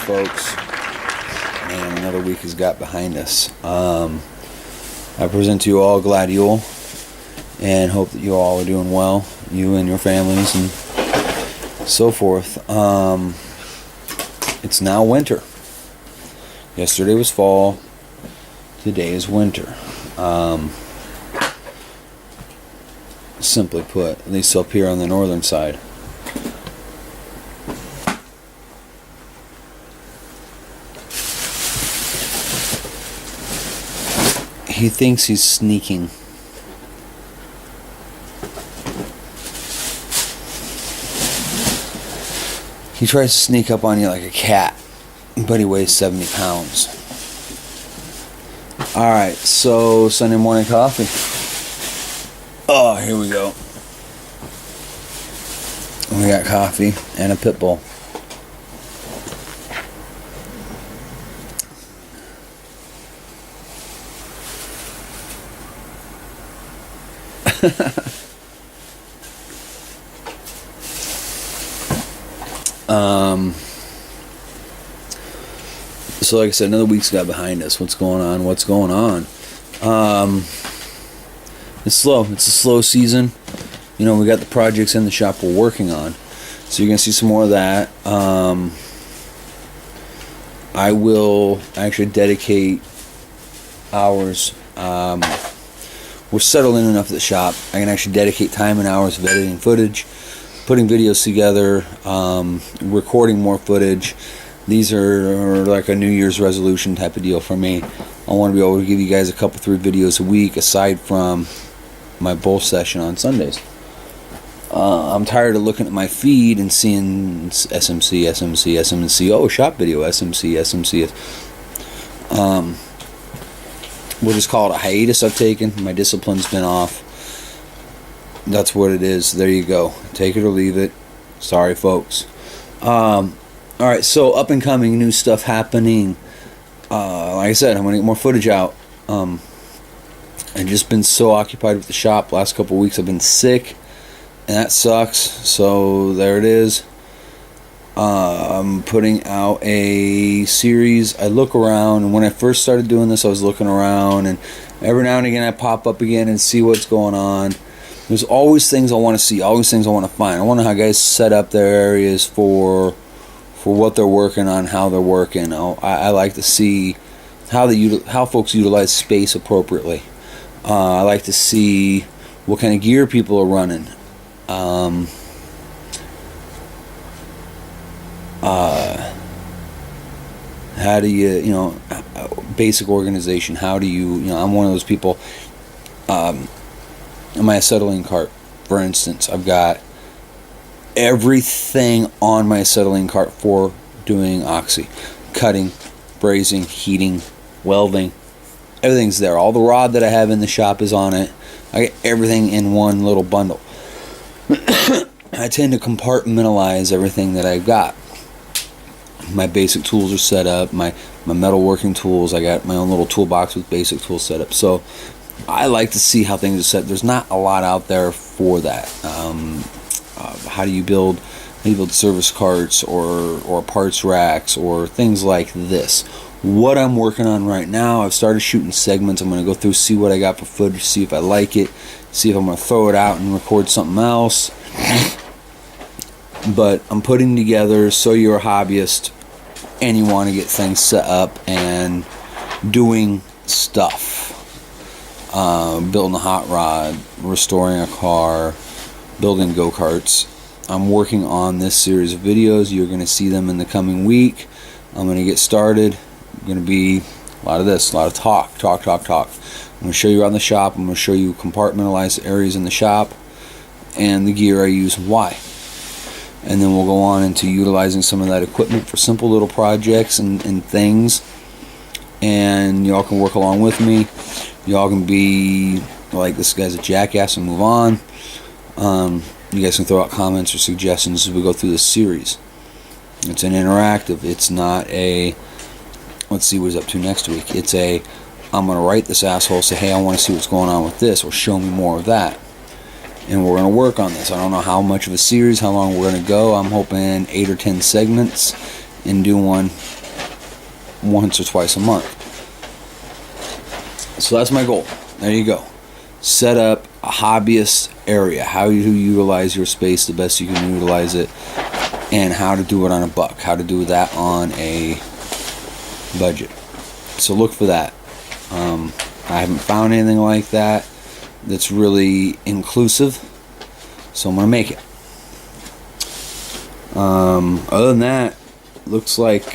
folks. Man, another week has got behind us. I present to you all Gladiole and hope that you all are doing well, you and your families and so forth. It's now winter. Yesterday was fall. Today is winter. Simply put, at least up here on the northern side. He thinks he's sneaking. He tries to sneak up on you like a cat, but he weighs 70 pounds. Alright, so Sunday morning coffee. Oh, here we go. We got coffee and a pit bull. So like I said, another week's got behind us. What's going on? It's slow. It's a slow season. You know, we got the projects in the shop we're working on. So you're going to see some more of that. I will actually dedicate hours. We're settled in enough at the shop. I can actually dedicate time and hours of editing footage, putting videos together, recording more footage. These are like a New Year's resolution type of deal for me. I want to be able to give you guys a couple, 3 videos a week aside from my bull session on Sundays. I'm tired of looking at my feed and seeing SMC. Oh, shop video, SMC. We'll just call it a hiatus I've taken. My discipline's been off. That's what it is. There you go. Take it or leave it. Sorry, folks. Alright, so up and coming, new stuff happening. Like I said, I'm going to get more footage out. I've just been so occupied with the shop. Last couple of weeks I've been sick, and that sucks. So there it is. I'm putting out a series. I look around, and when I first started doing this, I was looking around, and every now and again I pop up again and see what's going on. There's always things I want to see, always things I want to find. I want to know how guys set up their areas for what they're working on, how they're working. I like to see how folks utilize space appropriately. I like to see what kind of gear people are running. How do you, basic organization. How do you, I'm one of those people. In my acetylene cart, for instance, I've got everything on my acetylene cart for doing oxy. Cutting, brazing, heating, welding. Everything's there. All the rod that I have in the shop is on it. I get everything in one little bundle. I tend to compartmentalize everything that I've got. My basic tools are set up. My metalworking tools, I got my own little toolbox with basic tools set up. So I like to see how things are set. There's not a lot out there for that. How do you build service carts or parts racks or things like this? What I'm working on right now, I've started shooting segments. I'm going to go through, see what I got for footage, see if I like it, see if I'm going to throw it out and record something else. But I'm putting together, so you're a hobbyist and you want to get things set up and doing stuff. Building a hot rod, restoring a car, building go-karts. I'm working on this series of videos. You're going to see them in the coming week. I'm going to get started. Going to be a lot of this, a lot of talk. I'm going to show you around the shop. I'm going to show you compartmentalized areas in the shop and the gear I use and why. And then we'll go on into utilizing some of that equipment for simple little projects and things. And y'all can work along with me. Y'all can be like, this guy's a jackass, and move on. You guys can throw out comments or suggestions as we go through this series. It's an interactive. It's not a, let's see what he's up to next week. It's a, I'm going to write this asshole, say, hey, I want to see what's going on with this, or show me more of that. And we're going to work on this. I don't know how much of a series, how long we're going to go. I'm hoping 8 or 10 segments. and do one once or twice a month. So that's my goal. There you go. Set up a hobbyist area. How you utilize your space the best you can utilize it, and how to do it on a buck. How to do that on a budget. So look for that. I haven't found anything like that that's really inclusive, so I'm gonna make it. Other than that, looks like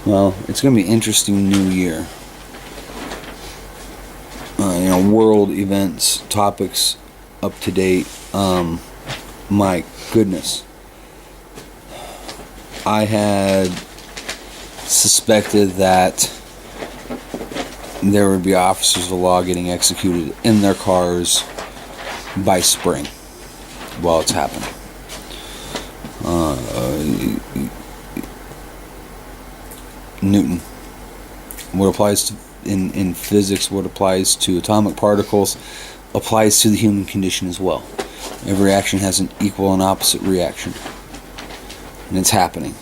well, it's gonna be an interesting new year. World events, topics up to date. My goodness, I had suspected that there would be officers of the law getting executed in their cars by spring. Well, it's happening. Newton. What applies to in physics, what applies to atomic particles, applies to the human condition as well. Every action has an equal and opposite reaction, and it's happening.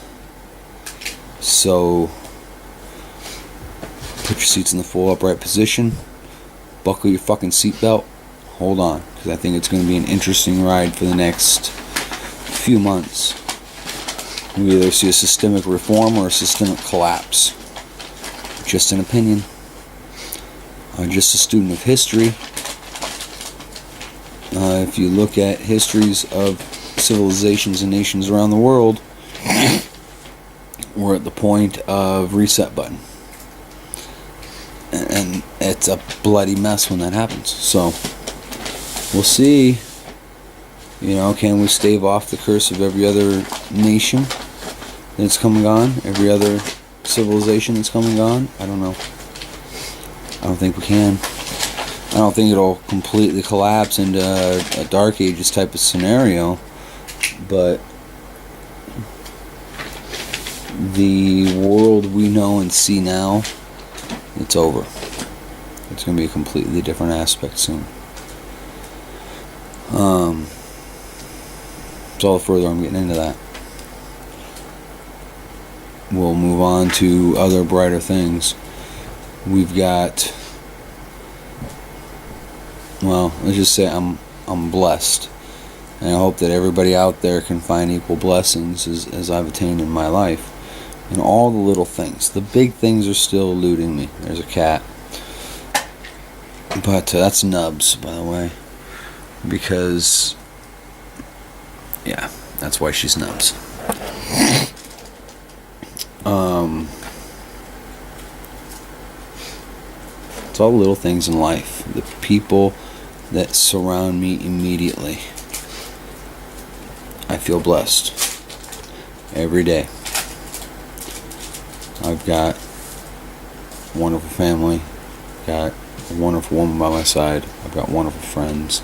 So put your seats in the full upright position, buckle your fucking seatbelt, hold on, because I think it's going to be an interesting ride for the next few months. We either see a systemic reform or a systemic collapse. Just an opinion. I'm just a student of history. If you look at histories of civilizations and nations around the world, we're at the point of reset button. And it's a bloody mess when that happens. So, we'll see. Can we stave off the curse of every other nation that's come and gone? Every other civilization that's come and gone? I don't know. I don't think we can. I don't think it'll completely collapse into a Dark Ages type of scenario, but the world we know and see now, it's over. It's going to be a completely different aspect soon. So all the further I'm getting into that, we'll move on to other brighter things. We've got, well, let's just say I'm blessed, and I hope that everybody out there can find equal blessings as I've attained in my life. And all the little things. The big things are still eluding me. There's a cat. But that's Nubs, by the way. Because, yeah, that's why she's Nubs. It's all the little things in life. The people that surround me immediately. I feel blessed. Every day. I've got a wonderful family. Got a wonderful woman by my side. I've got wonderful friends.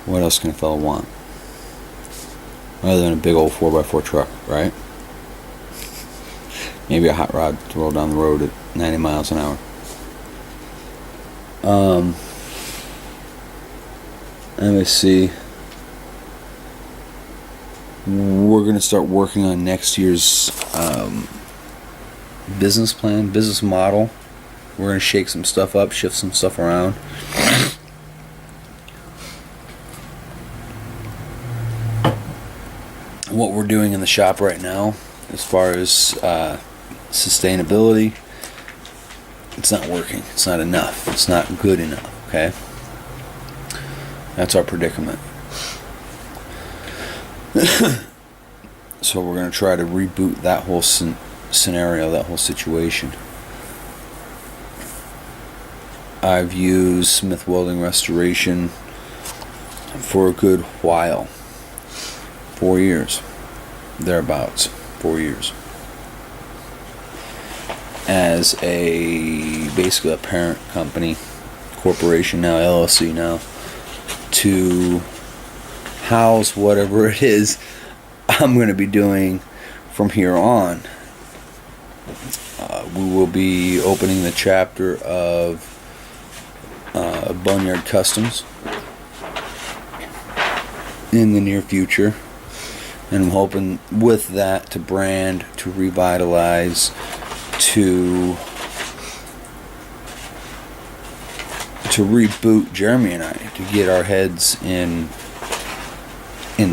What else can a fellow want? Other than a big old 4x4 truck, right? Maybe a hot rod to roll down the road at 90 miles an hour. Let me see. We're going to start working on next year's business plan, business model. We're going to shake some stuff up, shift some stuff around. What we're doing in the shop right now, as far as sustainability, it's not working. It's not enough. It's not good enough, okay? That's our predicament. So we're going to try to reboot that whole scenario, that whole situation. I've used Smith Welding Restoration for a good while. 4 years. Thereabouts. 4 years. As basically a parent company, corporation now, LLC now, to house whatever it is I'm going to be doing from here on. We will be opening the chapter of Boneyard Customs in the near future. And I'm hoping with that to brand, to revitalize, to reboot Jeremy and I, to get our heads in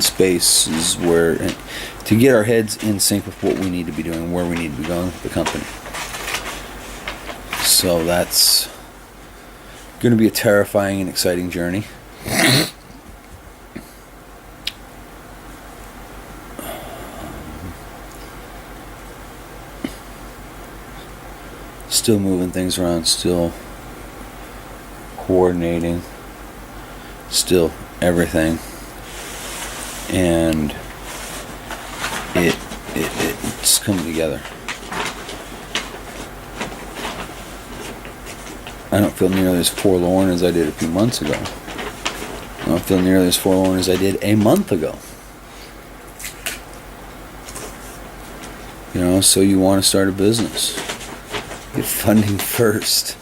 spaces where, to get our heads in sync with what we need to be doing, where we need to be going with the company. So that's going to be a terrifying and exciting journey. Still moving things around, still coordinating, still everything, and it's coming together. I don't feel nearly as forlorn as I did a few months ago. I don't feel nearly as forlorn as I did a month ago. You know, so you want to start a business. Get funding first.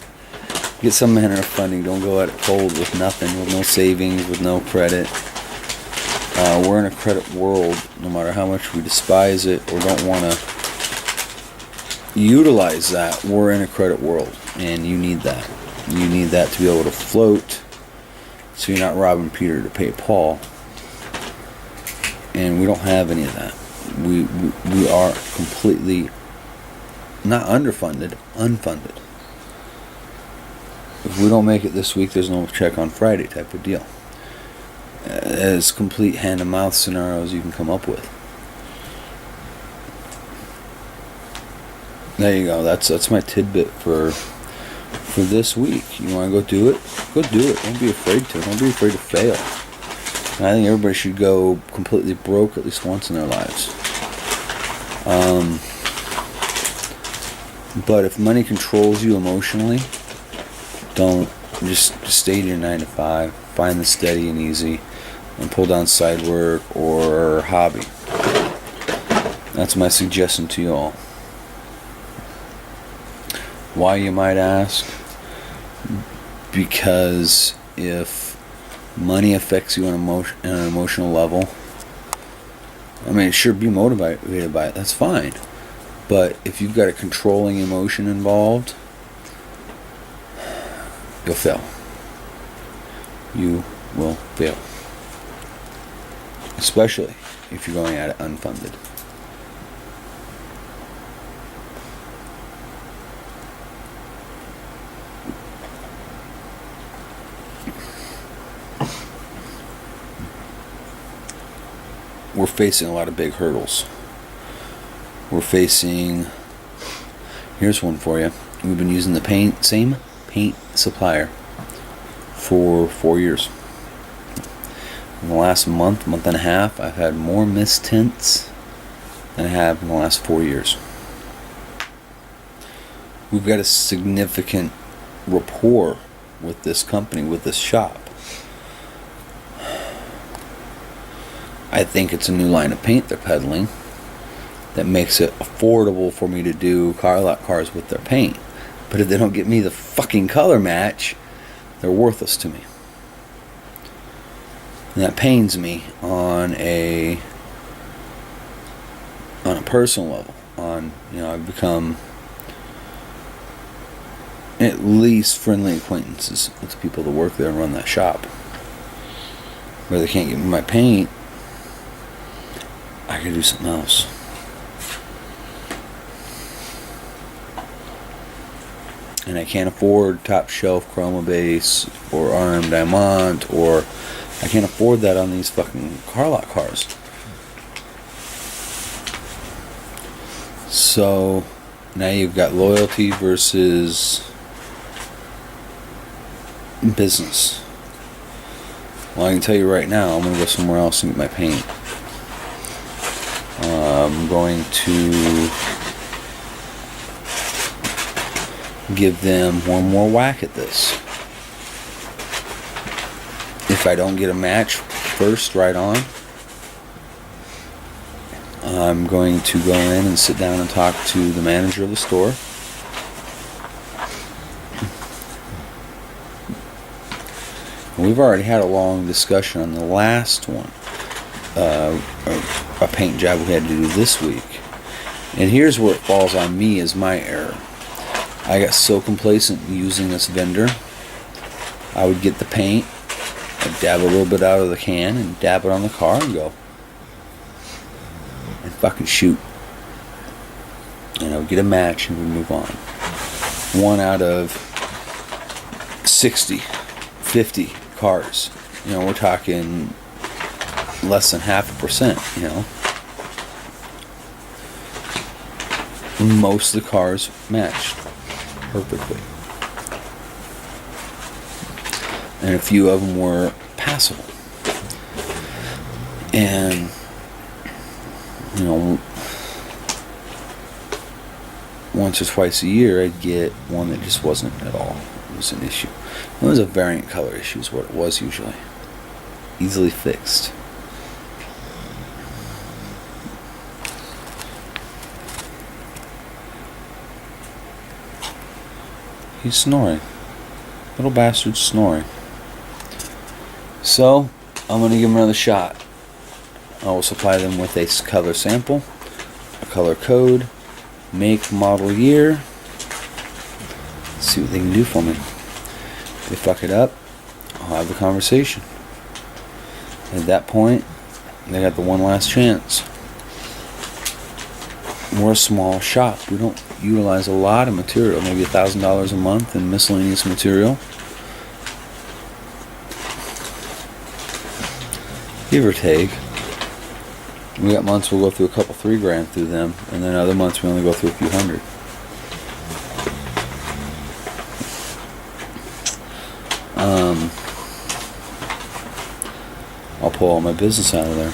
Get some manner of funding. Don't go at it cold with nothing, with no savings, with no credit. We're in a credit world, no matter how much we despise it or don't want to utilize that. We're in a credit world, and you need that. You need that to be able to float, so you're not robbing Peter to pay Paul. And we don't have any of that. We are completely not underfunded, unfunded. If we don't make it this week, there's no check on Friday type of deal. As complete hand-to-mouth scenarios you can come up with. There you go. That's my tidbit for this week. You want to go do it? Go do it. Don't be afraid to. Don't be afraid to fail. And I think everybody should go completely broke at least once in their lives. But if money controls you emotionally, don't just stay to your 9 to 5. Find the steady and easy, and pull down side work or hobby. That's my suggestion to you all. Why, you might ask? Because if money affects you on an emotional level, I mean, sure, be motivated by it. That's fine. But if you've got a controlling emotion involved, you'll fail. You will fail. Especially if you're going at it unfunded. We're facing a lot of big hurdles. We're facing, here's one for you. We've been using the same paint supplier for 4 years. In the last month and a half, I've had more mistints than I have in the last 4 years. We've got a significant rapport with this company, with this shop. I think it's a new line of paint they're peddling that makes it affordable for me to do car lot cars with their paint. But if they don't get me the fucking color match, they're worthless to me. And that pains me on a personal level. I've become at least friendly acquaintances with the people that work there and run that shop. Where they can't get me my paint, I could do something else. And I can't afford top shelf Chroma Base or RM Diamond, or I can't afford that on these fucking car lot cars. So now you've got loyalty versus business. Well, I can tell you right now, I'm going to go somewhere else and get my paint. I'm going to give them one more whack at this. If I don't get a match first right on, I'm going to go in and sit down and talk to the manager of the store. We've already had a long discussion on the last one. a paint job we had to do this week. And here's where it falls on me as my error. I got so complacent using this vendor. I would get the paint, I'd dab a little bit out of the can and dab it on the car and go. And fucking shoot. And I would get a match and we'd move on. 1 out of 60, 50 cars. We're talking less than 0.5%, Most of the cars matched perfectly. And a few of them were passable. And, once or twice a year, I'd get one that just wasn't at all. It was an issue. It was a variant color issue is what it was usually. Easily fixed. He's snoring. Little bastard's snoring. So, I'm going to give him another shot. I will supply them with a color sample, a color code, make, model, year. See what they can do for me. If they fuck it up, I'll have the conversation. At that point, they got the one last chance. We're a small shop. We don't utilize a lot of material, maybe $1,000 a month in miscellaneous material. Give or take. We got months we'll go through a couple $3,000 through them, and then other months we only go through a few hundred. I'll pull all my business out of there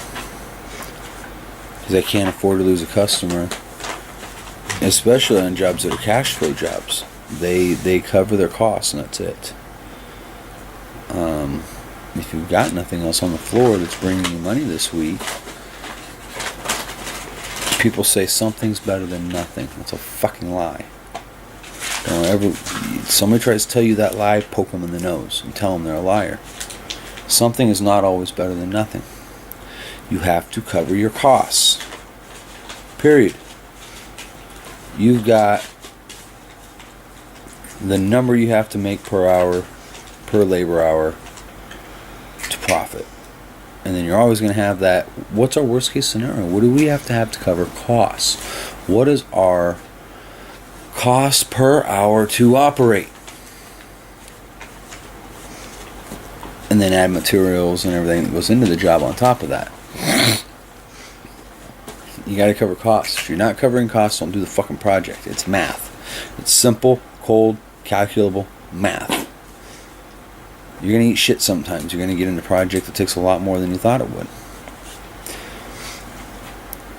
because I can't afford to lose a customer, especially on jobs that are cash flow jobs. They cover their costs and that's it. If you've got nothing else on the floor that's bringing you money this week, people say something's better than nothing. That's a fucking lie. Don't ever. Somebody tries to tell you that lie, poke them in the nose and tell them they're a liar. Something is not always better than nothing. You have to cover your costs. Period. You've got the number you have to make per hour, per labor hour to profit. And then you're always going to have that. What's our worst case scenario? What do we have to cover costs? What is our cost per hour to operate? And then add materials and everything that goes into the job on top of that. You got to cover costs. If you're not covering costs, don't do the fucking project. It's math. It's simple, cold, calculable math. You're going to eat shit sometimes. You're going to get into a project that takes a lot more than you thought it would.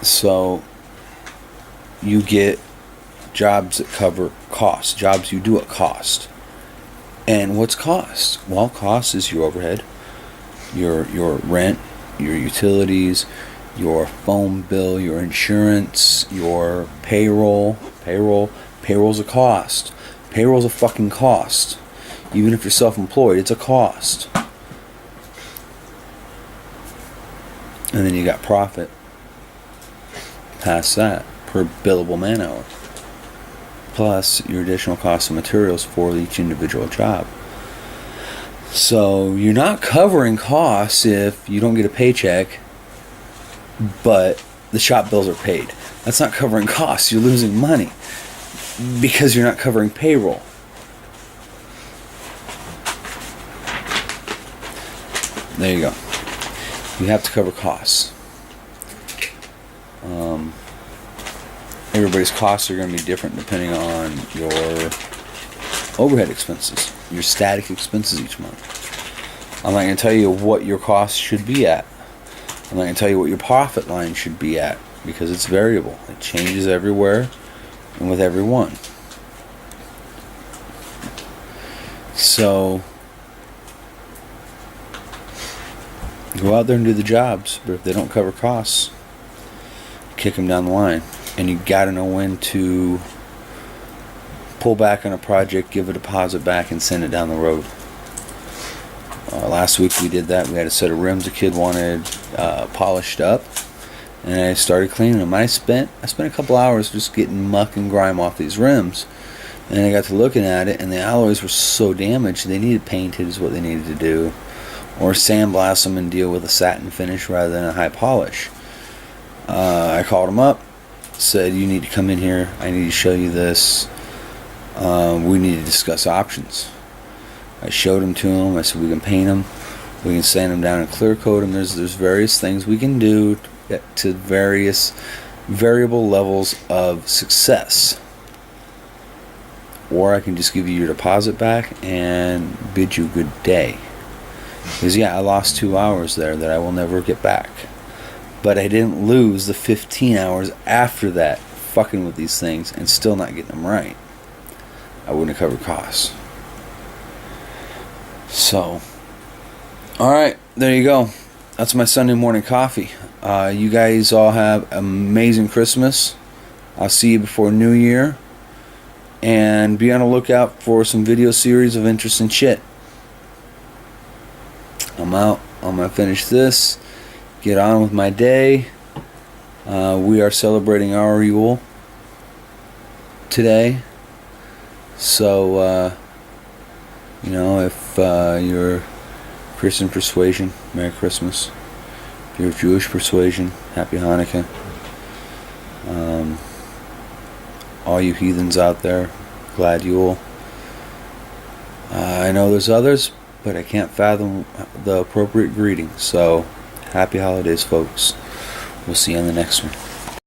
So, you get jobs that cover costs. Jobs you do at cost. And what's cost? Well, cost is your overhead, your rent, your utilities, your phone bill, your insurance, your payroll. Payroll's a cost. Payroll's a fucking cost. Even if you're self-employed, it's a cost. And then you got profit past that per billable man hour. Plus your additional cost of materials for each individual job. So you're not covering costs if you don't get a paycheck, but the shop bills are paid. That's not covering costs. You're losing money because you're not covering payroll. There you go. You have to cover costs. Everybody's costs are going to be different depending on your overhead expenses, your static expenses each month. I'm not going to tell you what your costs should be at. I'm not going to tell you what your profit line should be at because it's variable. It changes everywhere and with everyone. So, go out there and do the jobs, but if they don't cover costs, kick them down the line. And you got to know when to pull back on a project, give a deposit back, and send it down the road. Last week we did that. We had a set of rims a kid wanted polished up, and I started cleaning them. I spent a couple hours just getting muck and grime off these rims, and I got to looking at it, and the alloys were so damaged they needed painted is what they needed to do, or sandblast them and deal with a satin finish rather than a high polish. I called them up, said, you need to come in here, I need to show you this, we need to discuss options. I showed them to them. I said, we can paint them, we can sand them down and clear coat them. There's various things we can do to various variable levels of success. Or I can just give you your deposit back and bid you good day. Because yeah, I lost 2 hours there that I will never get back. But I didn't lose the 15 hours after that fucking with these things and still not getting them right. I wouldn't have covered costs. So, alright, there you go. That's my Sunday morning coffee. You guys all have an amazing Christmas. I'll see you before New Year. And be on the lookout for some video series of interesting shit. I'm out. I'm going to finish this. Get on with my day. We are celebrating our Yule today. So, if you're Christian persuasion, Merry Christmas. If you're Jewish persuasion, Happy Hanukkah. All you heathens out there, glad Yule. I know there's others, but I can't fathom the appropriate greeting. So, happy holidays, folks. We'll see you on the next one.